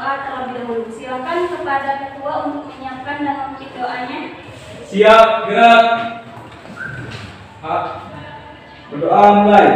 berdoa terlebih dahulu. Silakan kepada ketua untuk menyiapkan dan memimpin doanya. Siap, gerak. Berdoa mulai.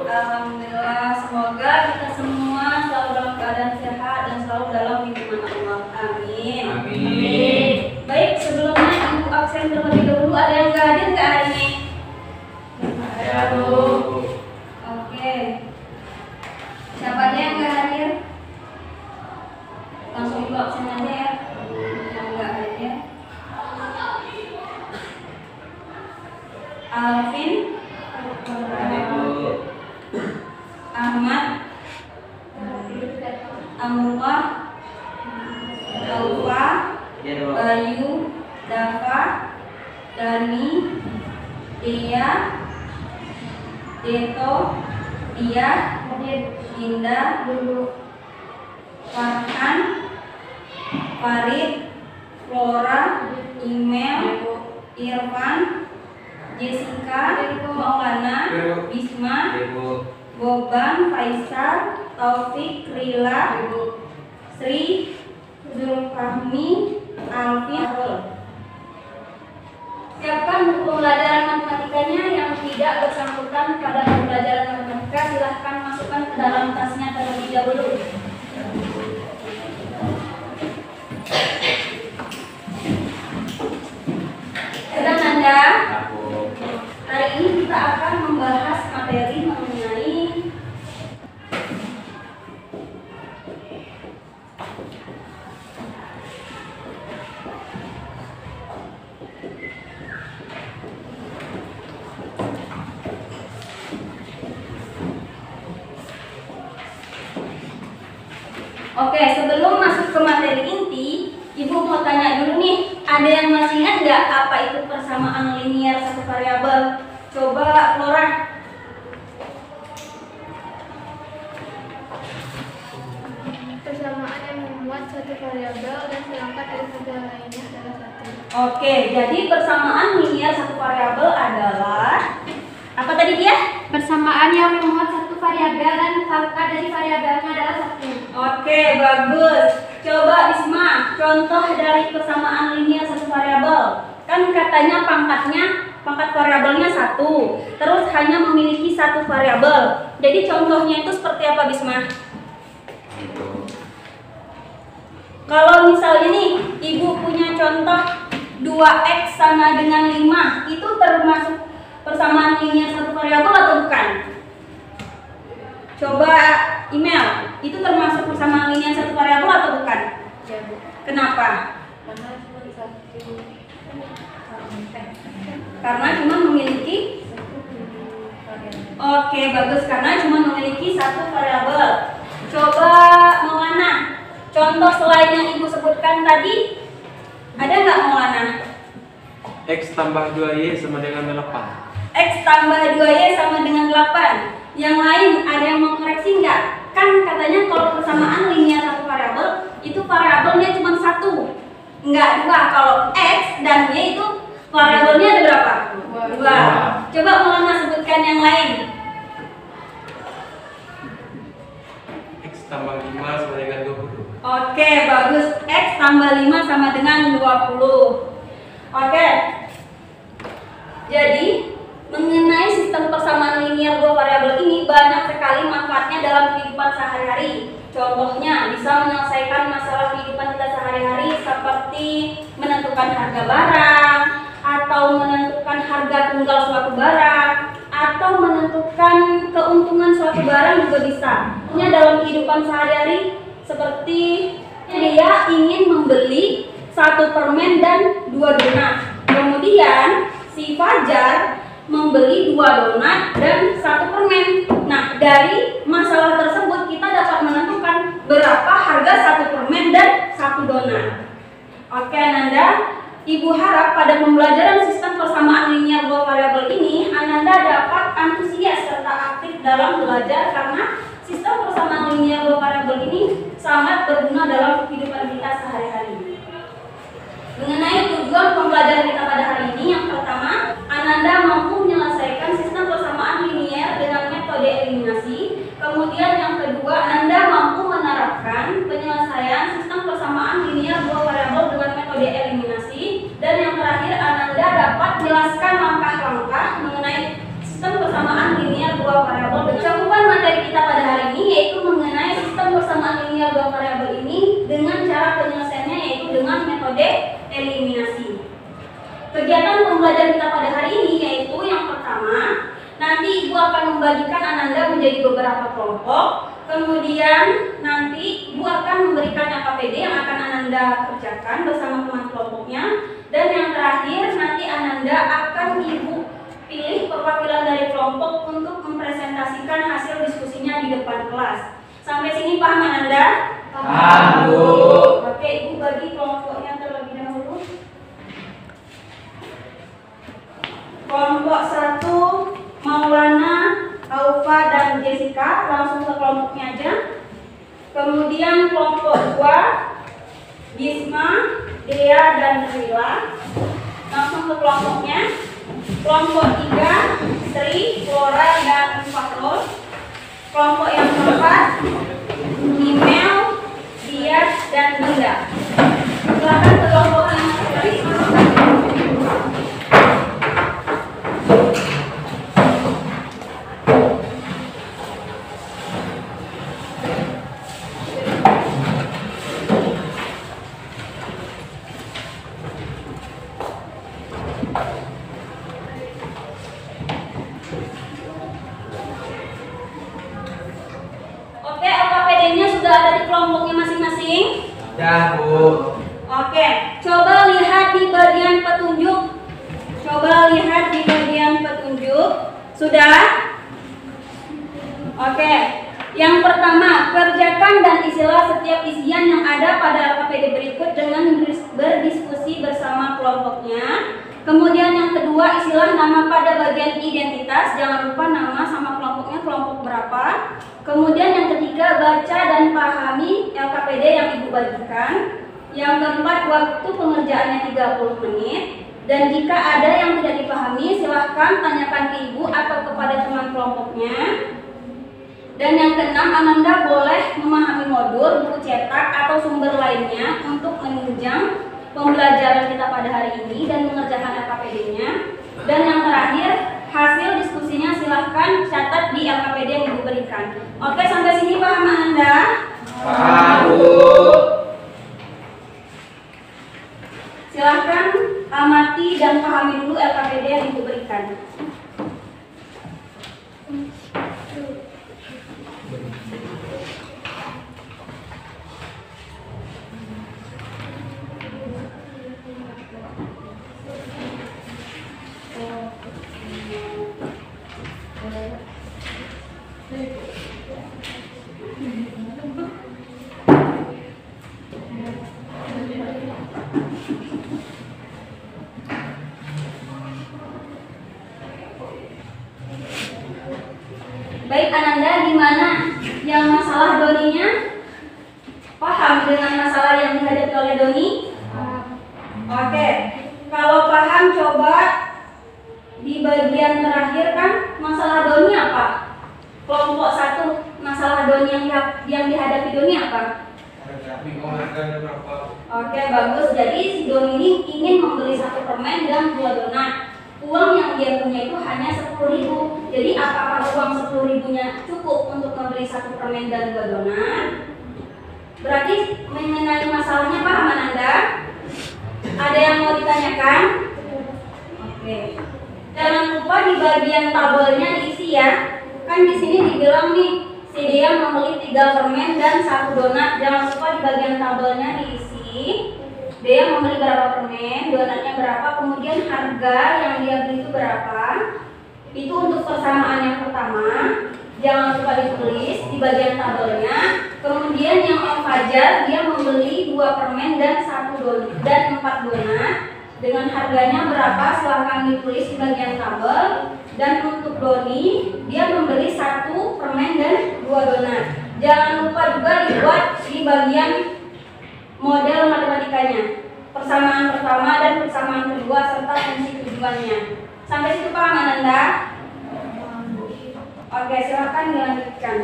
Alhamdulillah, semoga kita semua selalu dalam keadaan sehat dan selalu dalam lindungan Allah. Amin. Amin. Baik, sebelumnya ibu absen terlebih dahulu. Ada yang nggak hadir nggak hari ini? Ada, Bu. Oke. Siapa aja yang nggak hadir? Langsung ibu absen aja ya. Yang nggak hadir. Alvin, Ahmad, Amrullah, Alfa, Bayu, Dafa, Dani, Dia, Deto, Dia, Indah, Farhan, Farid, Flora, Imel, Irfan, Jessica, Maulana, Bisma, Boban, Faisal, Taufik, Rila, Sri, Zulfahmi, Alvin. Siapkan buku pembelajaran matematikanya. Yang tidak bersangkutan pada pembelajaran matematika silahkan masukkan ke dalam tasnya terlebih dahulu. Sedang Anda? Hari ini kita akan membahas materi mengenai Oke, sebelum masuk ke materi inti, Ibu mau tanya dulu nih, ada yang masih ingat nggak apa itu persamaan linier satu variabel? Coba Flora. Persamaan yang memuat satu variabel dan sedangkan variabel lainnya adalah satu. Oke, jadi persamaan linier satu variabel adalah apa tadi dia? Persamaan yang memuat satu variabel dan pangkat dari variabelnya adalah satu. Oke, bagus. Coba Bisma, contoh dari persamaan linier satu variabel. Kan katanya pangkat variabelnya satu, terus hanya memiliki satu variabel. Jadi contohnya itu seperti apa, Bisma? Kalau misalnya nih, Ibu punya contoh 2x sama dengan 5, itu termasuk persamaan linier satu variabel atau bukan? Coba email, itu termasuk persamaan linier satu variabel atau bukan? Ya, Bu. Kenapa? Karena cuma satu. Karena cuma memiliki Oke, bagus, karena cuma memiliki satu variabel. Coba Maulana, contoh selain yang Ibu sebutkan tadi, ada nggak Maulana? X tambah 2Y sama dengan 8. X tambah 2Y sama dengan 8. Yang lain ada yang mau koreksi nggak? Kan katanya kalau persamaan linear satu variabel, itu variabelnya cuma satu, nggak dua. Kalau X dan Y itu variabelnya ada berapa? Dua. Coba Maulana sebutkan yang lain. X tambah 5 sama dengan 20. Oke, bagus. X tambah 5 sama dengan 20. Oke. Jadi, mengenai sistem persamaan linear dua variabel ini banyak sekali manfaatnya dalam kehidupan sehari-hari. Contohnya, bisa menyelesaikan masalah kehidupan kita sehari-hari seperti menentukan harga barang, atau menentukan harga tunggal suatu barang, atau menentukan keuntungan suatu barang juga bisa. Ini dalam kehidupan sehari-hari seperti dia ingin membeli 1 permen dan 2 donat. Kemudian si Fajar membeli 2 donat dan 1 permen. Nah, dari masalah tersebut kita dapat menentukan berapa harga 1 permen dan 1 donat. Oke, Ananda, Ibu harap pada pembelajaran sistem persamaan linear dua variabel ini Ananda dapat antusias serta aktif dalam belajar karena sistem persamaan linear dua variabel ini sangat berguna dalam kehidupan kita sehari-hari. Mengenai tujuan pembelajaran kita pada hari ini, yang pertama, Ananda mampu menyelesaikan sistem persamaan linear dengan metode eliminasi. Kemudian yang kedua, Ananda mampu menerapkan penyelesaian sistem persamaan linear dua variabel dengan metode eliminasi. Dan yang terakhir, Ananda dapat menjelaskan langkah-langkah mengenai sistem persamaan linear dua variabel. Cakupan materi kita pada hari ini yaitu mengenai sistem persamaan linear dua variabel ini dengan cara penyelesaiannya yaitu dengan metode eliminasi. Kegiatan pembelajaran kita pada hari ini yaitu yang pertama, nanti Ibu akan membagikan Ananda menjadi beberapa kelompok. Kemudian nanti Ibu akan memberikan KPD yang akan Ananda kerjakan bersama teman kelompoknya. Dan yang terakhir nanti Ananda akan Ibu pilih perwakilan dari kelompok untuk mempresentasikan hasil diskusinya di depan kelas. Sampai sini paham Ananda? Paham, Bu. Oke, Ibu bagi kelompoknya terlebih dahulu. Kelompok 1 Maulana, Aufa, dan Jessica, langsung ke kelompoknya aja. Kemudian kelompok 2 Bisma, Dea, dan Rila, langsung ke kelompoknya. Kelompok 3 Sri, Flora, dan Fahrul. Kelompok yang keempat Imel, Dias, dan Dinda. Silakan ke kelompoknya masing-masing. Oke, LKPD-nya sudah ada di kelompoknya masing-masing? Ya, Bu. Oke, coba lihat di bagian petunjuk. Coba lihat di bagian petunjuk. Sudah? Oke. Yang pertama, kerjakan dan isilah setiap isian yang ada pada LKPD berikut dengan berdiskusi bersama kelompoknya. Kemudian yang kedua, isilah nama pada bagian identitas. Jangan lupa nama sama kelompoknya, kelompok berapa. Kemudian yang ketiga, baca dan pahami LKPD yang Ibu bagikan. Yang keempat, waktu pengerjaannya 30 menit. Dan jika ada yang tidak dipahami, silahkan tanyakan ke Ibu atau kepada teman kelompoknya. Dan yang keenam, Ananda boleh memahami modul, buku cetak, atau sumber lainnya untuk menunjang pembelajaran kita pada hari ini dan mengerjakan LKPD-nya. Dan yang terakhir, hasil diskusinya silahkan catat di LKPD yang Ibu berikan. Oke, sampai sini paham Ananda? Paham, Bu. Silahkan amati dan pahami dulu LKPD yang Ibu berikan. Baik Ananda, gimana yang masalah Doninya? Paham dengan masalah yang dihadapi oleh Doni? Oke, kalau paham coba di bagian terakhir kan masalah Doni apa? Kelompok 1 masalah Doni yang dihadapi Doni apa? Oke, bagus. Jadi si Doni ini ingin membeli 1 permen dan 2 donat. Uang yang dia punya itu hanya 10.000. Jadi apakah uang 10.000-nya cukup untuk membeli 1 permen dan 2 donat? Berarti mengenai masalahnya paham Anda? Ada yang mau ditanyakan? Oke. Jangan lupa di bagian tabelnya diisi ya. Kan di sini dibilang nih, si dia membeli 3 permen dan 1 donat. Jangan lupa di bagian tabelnya diisi. Dia membeli berapa permen, donatnya berapa, kemudian harga yang dia beli itu berapa. Itu untuk persamaan yang pertama. Jangan lupa ditulis di bagian tabelnya. Kemudian yang Om Fajar, dia membeli 2 permen dan 1 donat dan 4 donat. Dengan harganya berapa silahkan ditulis di bagian tabel. Dan untuk Doni, dia membeli 1 permen dan 2 donat. Jangan lupa juga dibuat di bagian model matematikanya, persamaan pertama dan persamaan kedua serta fungsi tujuannya. Sampai situ paham Ananda? Oke, silakan dilanjutkan.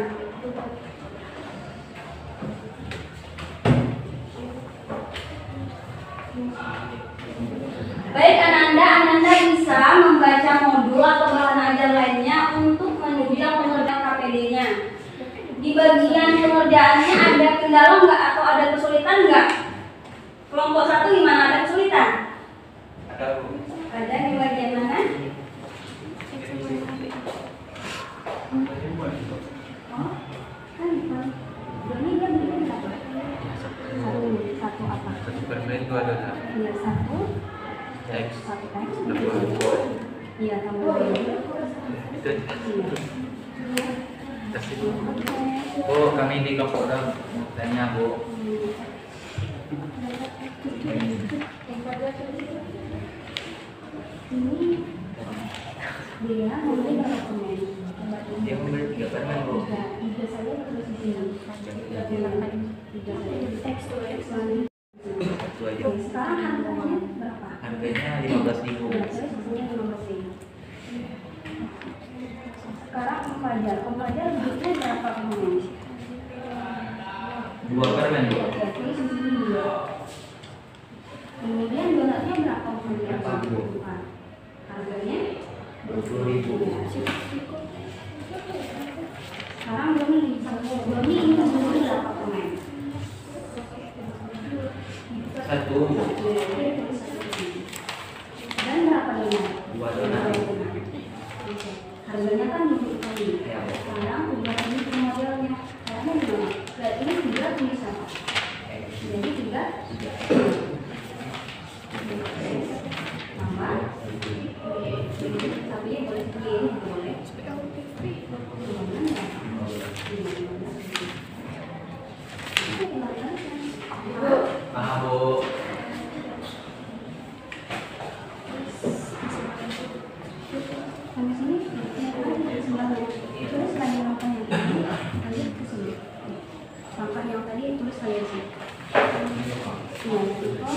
Baik Ananda bisa membaca modul atau bahan ajar lainnya untuk menunjang pengerjaan KPD-nya. Di bagian pengerjaannya ada kendala nggak atau ada kesulitan nggak? Kelompok 1 gimana, ada kesulitan? Ada Bu. Ada di bagian mana? Oh, kan ini dia beli berapa? Satu apa? 1 permen 2 donat. Iya, 1 X. X. Iya, tambah 2. Itu. Iya. Kasih Bu. Oke. Oh, kami di kelompok tanya Bu. Ini dia membeli berapa permen? Dia membeli 3 permen Bu. Tiga saja terus di sini. Tiga saja. X mana? Itu aja. Sekarang harganya berapa? Harganya 15.000. Berarti sisanya 15.000. Sekarang pembelajar duitnya berapa permen? 2 permen Bu. Oke, terus di sini 2. Kemudian donatnya berapa permen? Harganya 20.000. Sekarang Doni ini membeli berapa permen? 1. Dan berapa donat? 2 donat. Harganya kan lebih tadi. Ya. Sekarang udah ini modelnya. Caranya gimana? Berarti ini 3 tulis apa? Jadi 3 tambah. Tapi boleh begini, boleh. Paham Bu. Sampai sini, tulis lagi langkah yang tadi, lanjut ke sini. Langkah yang tadi tulis lagi di sini. Iya, itu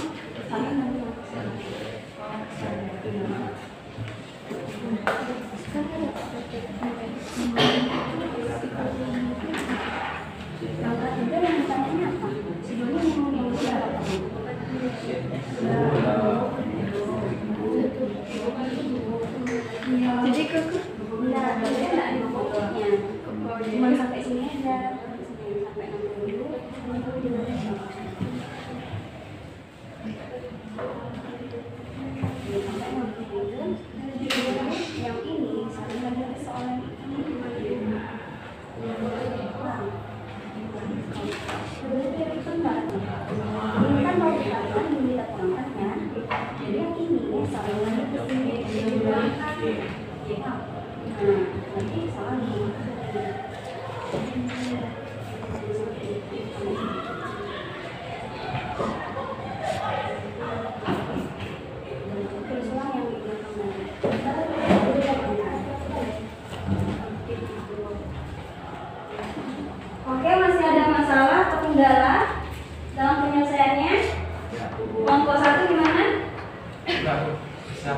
sama nanti ke sini. Langkah 3 yang ditanyanya apa? Si Doni yang berapa? Jadi enggak di pokoknya. Cuma sampai sini aja. Sampai 60. Yang ini saya lagi soal ini kan mau dikatakan minta pengangkatnya. Jadi yang ini soalnya kesini. Nah, nanti salah nih. Tulis ulang yang di belakang. Oke, masih ada masalah atau kendala dalam penyelesaiannya? Kelompok 1 gimana? Enggak, bisa.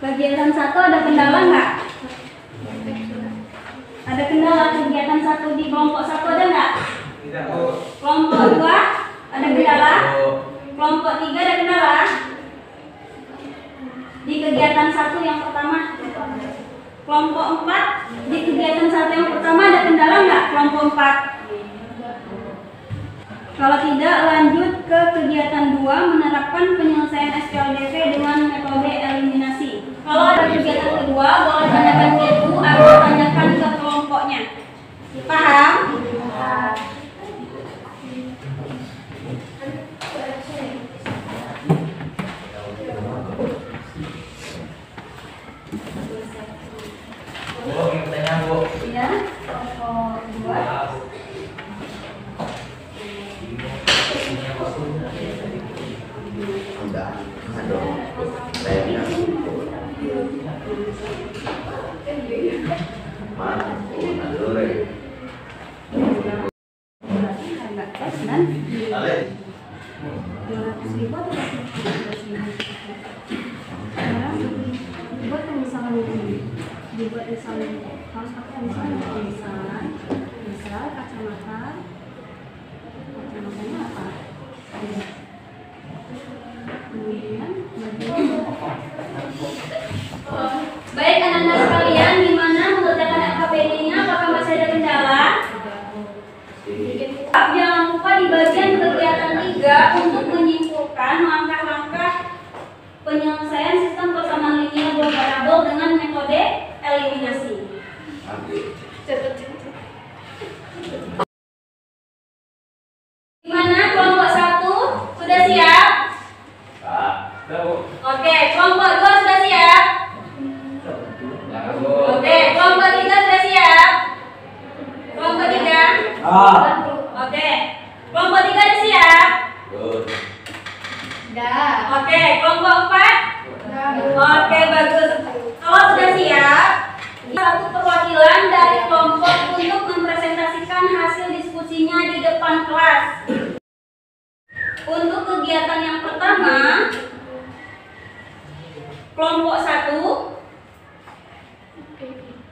Kegiatan 1 ada kendala nggak? Ada kendala kegiatan 1 di kelompok 1 ada nggak? Tidak, Bu. Kelompok 2 ada kendala? Kelompok 3 ada kendala? Di kegiatan 1 yang pertama. Kelompok 4 di kegiatan 1 yang pertama ada kendala nggak? Kelompok 4. Kalau tidak, lanjut ke kegiatan 2 menerapkan penyelesaian SPLDV dengan metode eliminasi. Kalau ada kegiatan kedua, boleh tanyakan ke ibu atau tanyakan ke kelompoknya. Paham? Bu, yang pertanyaan, Bu. Iya. Kelompok 2. Enggak, aduh, saya bilang mana aduh re Enggak tes kan? ale 200.000 atau 400.000? Buat pemisahan ini, dibuat misalnya harus pakai misalnya misal kacamatanya apa? Kemudian baik anak-anak sekalian, gimana mengerjakan LKPD-nya? Apakah masih ada kendala? Jangan lupa di bagian kegiatan 3 untuk menyimpulkan langkah-langkah penyelesaian sistem persamaan linear dua variabel dengan metode eliminasi. Gimana kelompok 1? Sudah siap? Oke, kelompok 2 sudah siap? Oke, kelompok 3 sudah siap? Kelompok 3? Oke, kelompok 3 sudah siap? Dah. Oke, kelompok 4? Oke, bagus. Kalau sudah siap, satu perwakilan dari kelompok untuk mempresentasikan hasil diskusinya di depan kelas. Untuk kegiatan yang pertama, kelompok 1,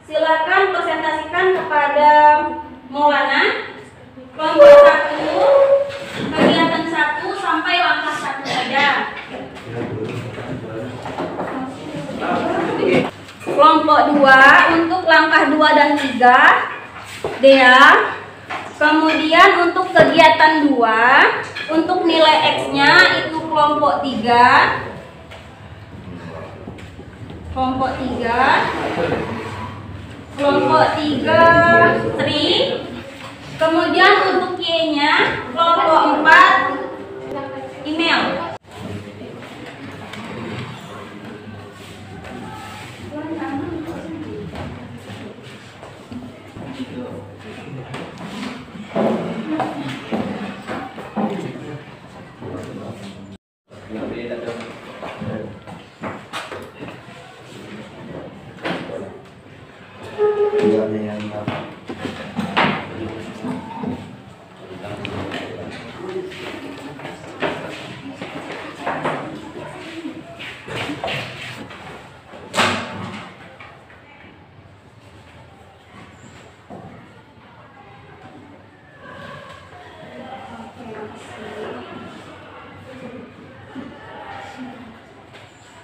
silakan presentasikan kepada Maulana. Kelompok 1, kegiatan 1 sampai langkah 1 saja. Kelompok 2 untuk langkah 2 dan 3, Dea. Kemudian untuk kegiatan 2, untuk nilai X-nya itu kelompok 3. Kelompok 3. Kelompok 3, Tri. Kemudian untuk Y-nya kelompok 4, email.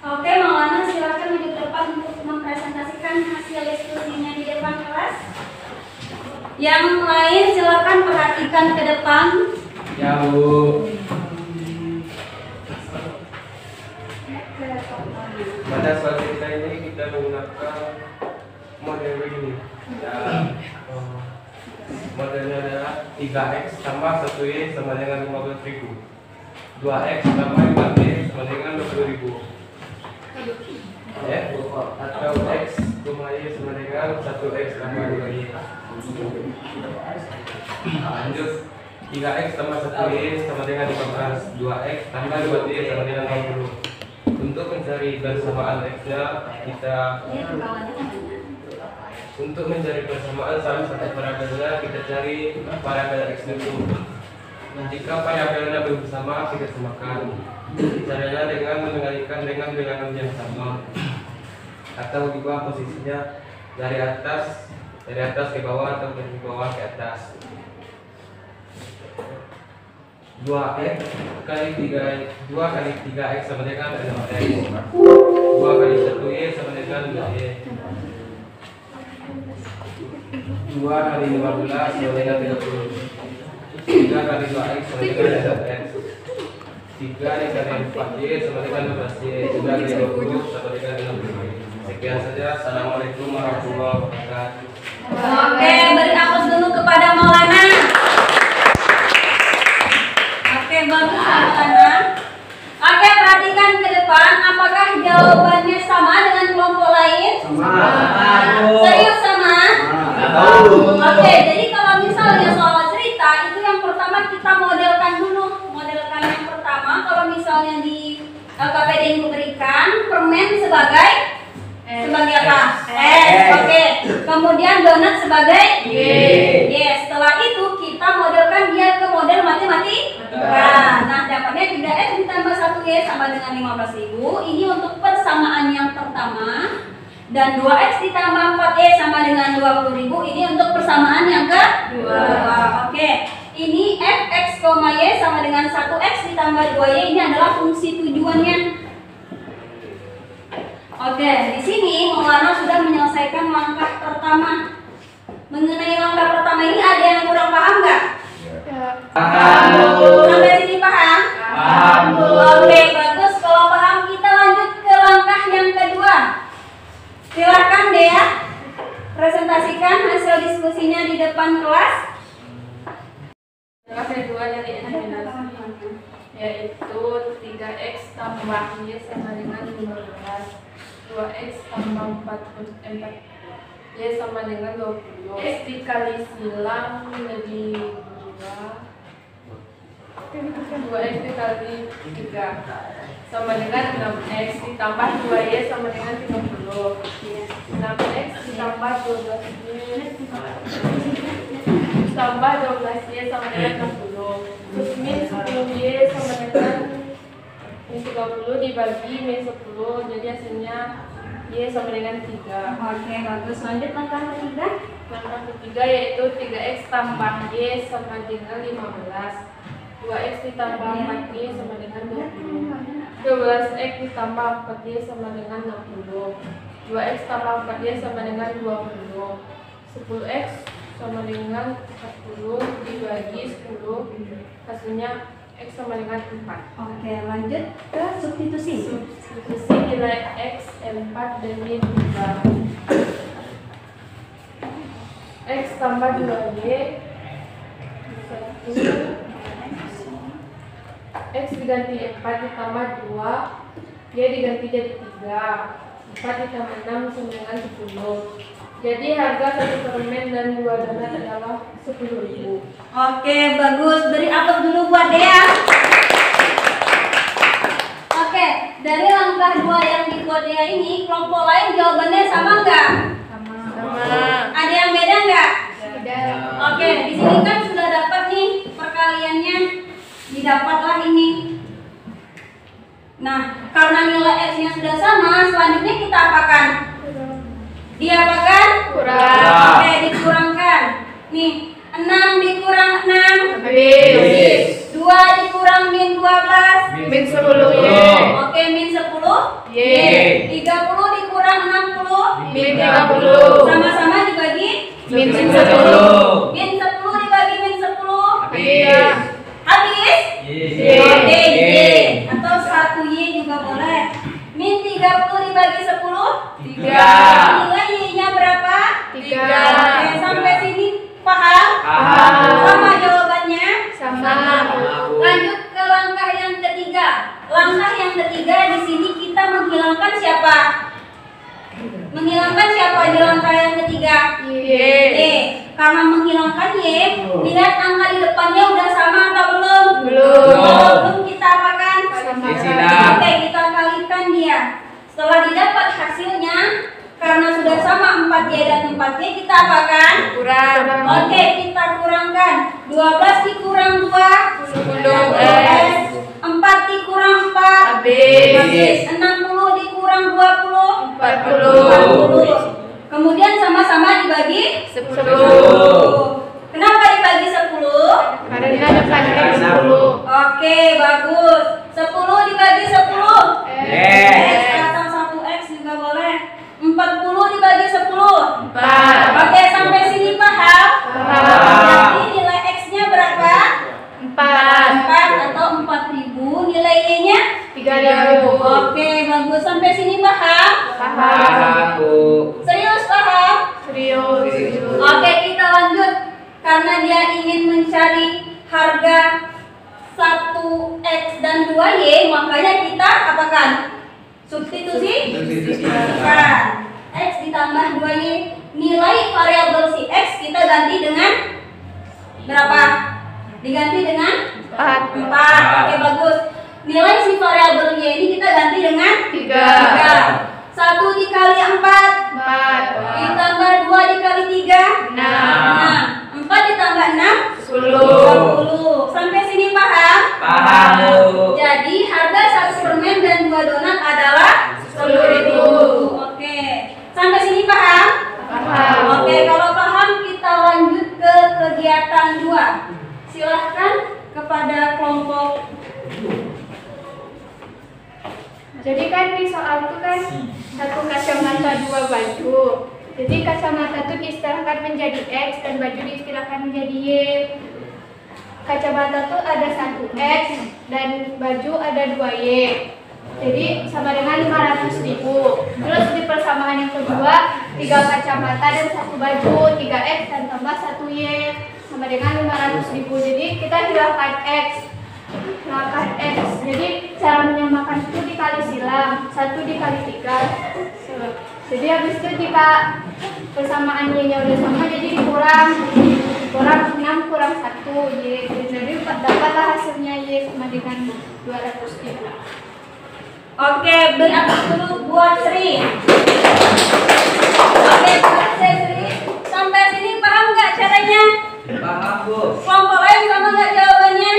Oke, Maulana silakan maju ke depan untuk mempresentasikan hasil diskusinya di depan kelas. Yang lain silakan perhatikan ke depan. Ya, Bu. Pada soal kita ini kita menggunakan model begini. Ya, modelnya adalah 3x tambah 1y sama dengan 15.000. 2x tambah 5y sama dengan 20.000. Ya, atau x sama y sama dengan 1x tambah 2y. Lanjut, 3x tambah 1y sama dengan 15. 2x tambah 2y sama dengan 20. Untuk mencari persamaan x-nya kita salah satu variabelnya kita cari variabel x dulu. Jika variabelnya belum sama kita samakan. Caranya dengan mengendalikan dengan bilangan yang sama, atau juga posisinya dari atas ke bawah atau dari bawah ke atas. 2x kali 3x sama dengan 6x. 2 kali 1y sama dengan 2y. 2 kali 15 sama dengan 30. 3 kali 2x sama dengan 6x. 3 dikali 4y sama dengan 15y. 3 kali 20 sama dengan 60y. Sekian saja. Assalamualaikum warahmatullahi wabarakatuh. Oke, beri aplaus dulu kepada Maulana. Oke, bagus Maulana. Oke, perhatikan ke depan. Apakah jawabannya sama dengan kelompok lain? Sama. Serius sama? Oke, jadi kalau misalnya soal cerita itu yang pertama kita modelkan dulu. Modelkan yang pertama, kalau misalnya di KPD yang diberikan permen sebagai apa? S. Oke. Kemudian donat sebagai Y. Yes. Setelah itu kita modelkan dia ke model matematika. Nah, dapatnya 3x ditambah 1y sama dengan 15.000. Ini untuk persamaan yang pertama. Dan 2x ditambah 4y sama dengan 20.000. Ini untuk persamaan yang kedua. Oke. Ini fx, y sama dengan 1x ditambah 2y. Ini adalah fungsi tujuannya. Oke, di sini Maulana sudah menyelesaikan langkah pertama. Mengenai langkah pertama ini ada yang kurang paham nggak? Sampai sini paham? Paham. Oke, bagus. Kalau paham kita lanjut ke langkah yang kedua. Silakan Dea, presentasikan hasil diskusinya di depan kelas. Langkah kedua dari eliminasi yaitu 3x tambah Y sama dengan 15. 2X tambah 4 Y sama dengan 20. X dikali silang menjadi 2X dikali 3 sama dengan 6X ditambah 2Y sama dengan 30. 6X ditambah 12Y tambah 12Y sama dengan 60. Terus min 10Y sama dengan min 30 dibagi min 10, jadi hasilnya Y sama dengan 3. Oke, bagus. Lanjut langkah ketiga. Langkah ketiga yaitu 3X tambah Y sama dengan 15. 2X ditambah 4Y sama dengan 20. 12X ditambah 4Y sama dengan 60. 2X tambah 4Y sama dengan 20. 10X sama dengan 40 dibagi 10, hasilnya X sama dengan 4. Oke, lanjut ke substitusi. Substitusi nilai X 4 dan Y 2. X tambah 2Y X diganti 4 ditambah 2, Y diganti jadi 3. 4 ditambah 6 sama dengan 10. Jadi harga satu permen dan 2 donat adalah 10.000. Oke, bagus. Beri aplaus dulu buat Dea. Oke, dari langkah 2 yang dibuat Dea ini, kelompok lain jawabannya sama nggak? Sama. Ada yang beda nggak? Tidak. Oke, di sini kan sudah dapat nih perkaliannya, didapatlah ini. Nah, karena nilai X-nya sudah sama, selanjutnya kita apakan? Diapakan? Kurang. Oke, dikurangkan. Nih, 6 dikurang 6 Habis. 2 dikurang min 12 Min 10 Y. Oke, min 10 Y. 30 dikurang 60 Min 30. sama-sama dibagi Min 10. min 10 dibagi min 10 Habis. habis. Y. Oke, Y atau 1Y juga boleh. Min 30 dibagi 10 3. nilai Y-nya berapa? 3. Oke, sampai sini paham? Paham. Sama jawabannya? Sama. Lanjut ke langkah yang ketiga. Langkah yang ketiga di sini kita menghilangkan siapa? Menghilangkan siapa di langkah yang ketiga? Y. Karena menghilangkan Y, lihat angka di depannya udah sama atau belum? Belum. Kalau belum kita apakan? Sama. Oke, kita kalikan dia. Setelah didapat hasilnya, karena sudah sama 4Y dan 4Y, kita apakan? Kurang. Oke, kita kurangkan. 12 dikurang 2 10X. 4 dikurang 4 Habis. 60 dikurang 20 40. Kemudian sama-sama dibagi 10. Kenapa dibagi 10? Karena depan X 10. Oke, bagus. 10 dibagi 10 X atau 1X juga boleh. 40 dibagi 10 4. Oke, sampai sini paham? Paham. Jadi nilai X-nya berapa? 4. 4 atau 4.000. Nilai Y-nya? 3.000. Oke, bagus. Sampai sini paham? Paham. Serius paham? Serius. Oke, kita lanjut. Karena dia ingin mencari harga 1X dan 2Y, makanya kita apakan? Substitusi? Bukan. X ditambah 2Y. Nilai variabel si X kita ganti dengan berapa? Diganti dengan 4. 4. Oke, bagus. Nilai si variabel Y ini kita ganti dengan 3. 1 dikali 4 4. ditambah 2 dikali 3 6. 4 ditambah 6 10. 20. Sampai sini paham? Paham. Jadi harga 1 permen dan 2 donat adalah 10.000. Oke. Sampai sini paham? Paham. Oke, kalau paham kita lanjut ke kegiatan 2. Silahkan kepada kelompok. Jadi kan di soal itu kan satu kacamata dua baju. Jadi kacamata itu diistilahkan menjadi X dan baju diistilahkan menjadi Y. Kacamata itu ada 1X dan baju ada 2Y. Jadi sama dengan 500.000. Terus di persamaan yang kedua 3 kacamata dan 1 baju, 3X dan tambah 1Y sama dengan 500.000. Jadi kita hilangkan X. Hilangkan X. Jadi cara menyamakan itu dikali silang, 1 dikali 3. Jadi habis itu jika persamaan Y-nya udah sama, jadi dikurang 6 kurang 1 Y. Jadi dapatlah hasilnya Y sama dengan 200. Oke, beri aplaus dulu buat Sri. Oke, buat Sri. Sampai sini paham nggak caranya? Paham, Bu. Kelompok lain sama nggak jawabannya?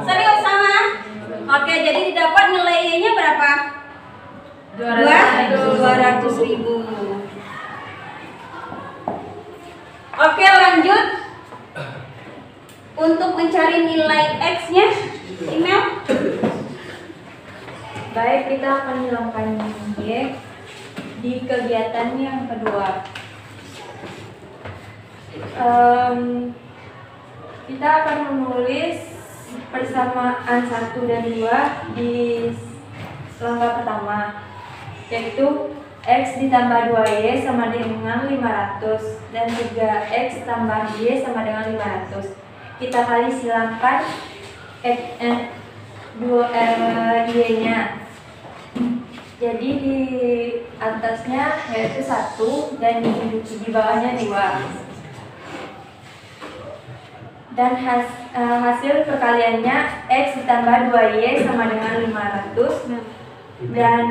Serius sama? Oke, jadi didapat nilai Y-nya berapa? 200.000. Oke, lanjut. Untuk mencari nilai X-nya, email. Baik, kita akan hilangkan Y di kegiatan yang kedua. Kita akan menulis persamaan 1 dan 2 di langkah pertama, yaitu X ditambah 2Y sama dengan 500 dan 3X tambah Y sama dengan 500. Kita kali silangkan Y-nya. Jadi di atasnya yaitu 1 dan di bawahnya 2. Dan hasil perkaliannya X ditambah 2Y sama dengan 500 dan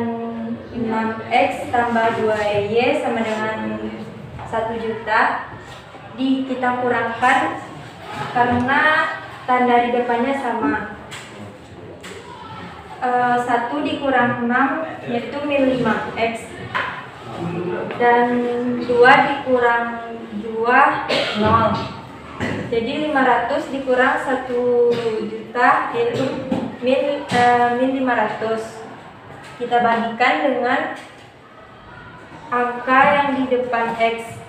6X tambah 2Y sama dengan 1 juta. Kita kurangkan karena tanda di depannya sama. 1 dikurang 6 yaitu min 5X dan 2 dikurang 2 0. Jadi 500 dikurang 1 juta yaitu min 500. Kita bagikan dengan angka yang di depan X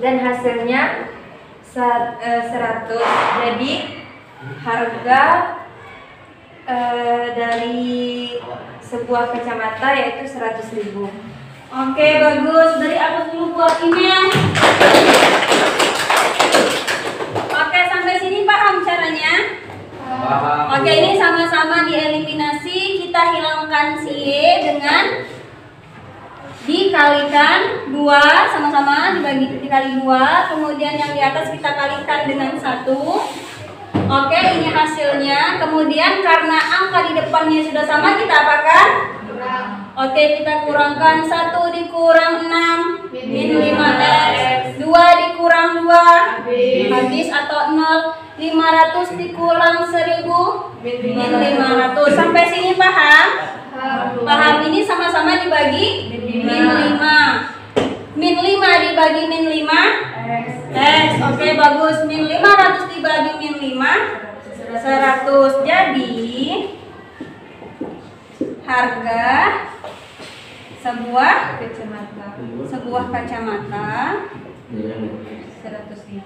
dan hasilnya 100. Jadi harga dari sebuah kacamata yaitu 100.000. Oke, bagus. Beri aplaus dulu buat email. Oke, sampai sini paham caranya? Paham. Oke, ini sama-sama dieliminasi. Kita hilangkan si Y dengan dikalikan 2, sama-sama dikali 2. Kemudian yang di atas kita kalikan dengan 1. Oke, ini hasilnya. Kemudian karena angka di depannya sudah sama, kita apakan? Oke, kita kurangkan 1 dikurang 6 min 5X, 2 dikurang 2 habis atau 0, 500 dikurang 1000 min 500. Sampai sini paham? Paham. Ini sama-sama dibagi min 5. Min 5 dibagi min 5 X. Oke, bagus. Min 500 dibagi min 5 100. Jadi harga sebuah kacamata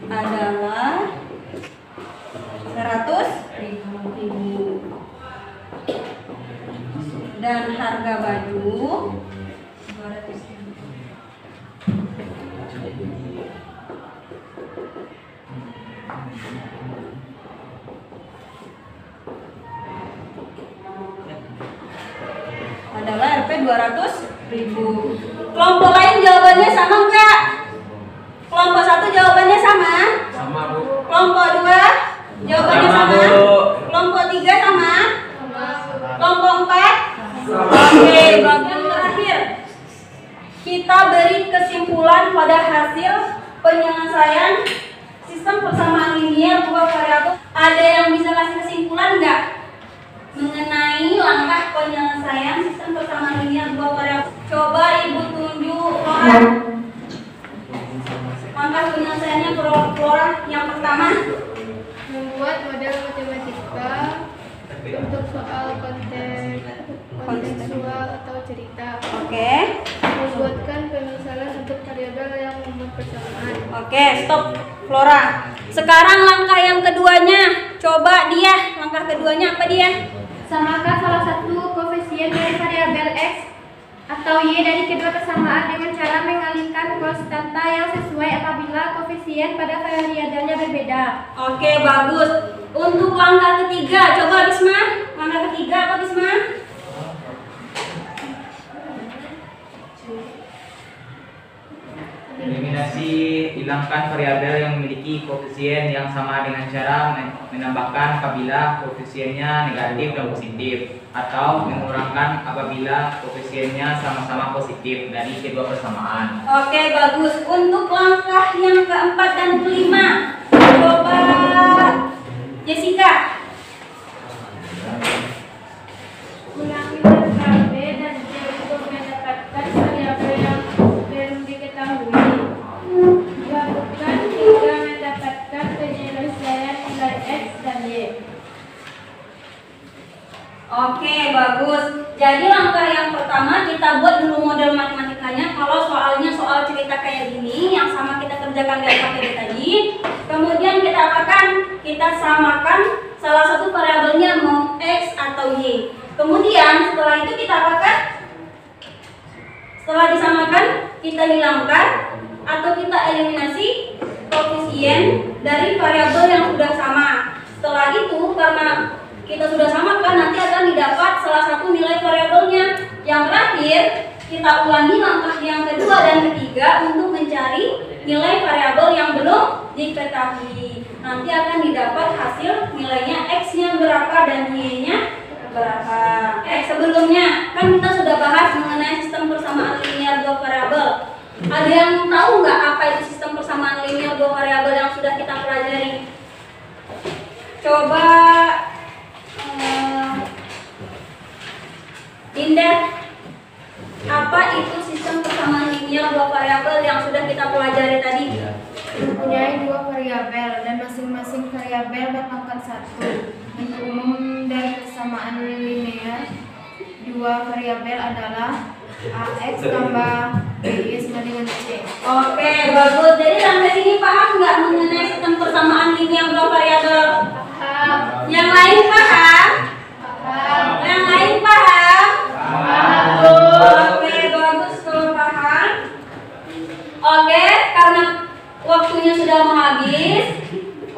adalah 100.000 dan harga baju 200.000. Adalah Rp 200.000. Kelompok lain jawabannya sama enggak? Kelompok 1 jawabannya sama? Sama, Bu. Kelompok 2 jawabannya sama? Kelompok 3 sama? Kelompok 4? Oke, bagian terakhir. Kita beri kesimpulan pada hasil penyelesaian sistem persamaan linear dua variabel. Ada yang bisa kasih kesimpulan enggak? Mengenai langkah penyelesaian sistem persamaan linear dua variabel. Coba Ibu tunjuk orang. Langkah penyelesaiannya Flora. Yang pertama, Membuat model matematika untuk soal kontekstual atau cerita. oke. Membuatkan pemisalan untuk variabel yang membuat persamaan. Oke, stop Flora. Sekarang langkah yang keduanya. Coba dia, langkah keduanya apa dia? Samakan salah satu koefisien dari variabel X atau Y dari kedua persamaan dengan cara mengalihkan konstanta yang sesuai apabila koefisien pada variabelnya berbeda. Oke, bagus. Untuk langkah ketiga, coba Bisma. Langkah ketiga apa Bisma? Eliminasi, hilangkan variabel yang memiliki koefisien yang sama dengan cara menambahkan apabila koefisiennya negatif dan positif, atau mengurangkan apabila koefisiennya sama-sama positif dari kedua persamaan. Oke, bagus. Untuk langkah yang keempat dan kelima, coba Jessica. Ulangi langkah B dan C untuk mendapatkan variabel yang belum diketahui. Lakukan hingga mendapatkan penyelesaian nilai X dan Y. Oke, bagus. Jadi langkah yang pertama kita buat dulu model matematikanya. Kalau soalnya soal cerita kayak gini yang sama kita kerjakan dari KPD tadi. Kemudian kita apakan? Kita samakan salah satu variabelnya mau X atau Y. Kemudian setelah itu kita apakan? Setelah disamakan, kita hilangkan atau kita eliminasi koefisien dari variabel yang sudah sama. Setelah itu karena kita sudah samakan, nanti akan didapat salah satu nilai variabelnya. Yang terakhir, kita ulangi langkah yang kedua dan ketiga untuk mencari nilai variabel yang belum diketahui. Nanti akan didapat hasil nilainya X-nya berapa dan Y-nya berapa. Sebelumnya kan kita sudah bahas mengenai sistem persamaan linear dua variabel. Ada yang tahu nggak apa itu sistem persamaan linear dua variabel yang sudah kita pelajari? Coba Dinda, apa itu sistem persamaan linear dua variabel yang sudah kita pelajari tadi? Mempunyai dua variabel dan masing-masing variabel berpangkat 1. Bentuk umum dari persamaan linear dua variabel adalah AX tambah BY sama dengan C. Oke, bagus. Jadi sampai sini paham nggak mengenai sistem persamaan linear dua variabel? Paham. Yang lain paham? Paham. Yang lain paham? Paham. Oke, bagus kalau paham. Oke, karena waktunya sudah mau habis.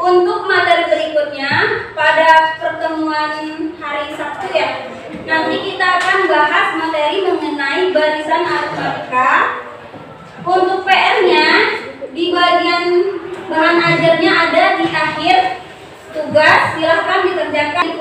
Untuk materi berikutnya pada pertemuan hari Sabtu ya, nanti kita akan bahas materi mengenai barisan aritmatika. Untuk PR-nya di bagian bahan ajarnya ada di akhir tugas, silahkan dikerjakan di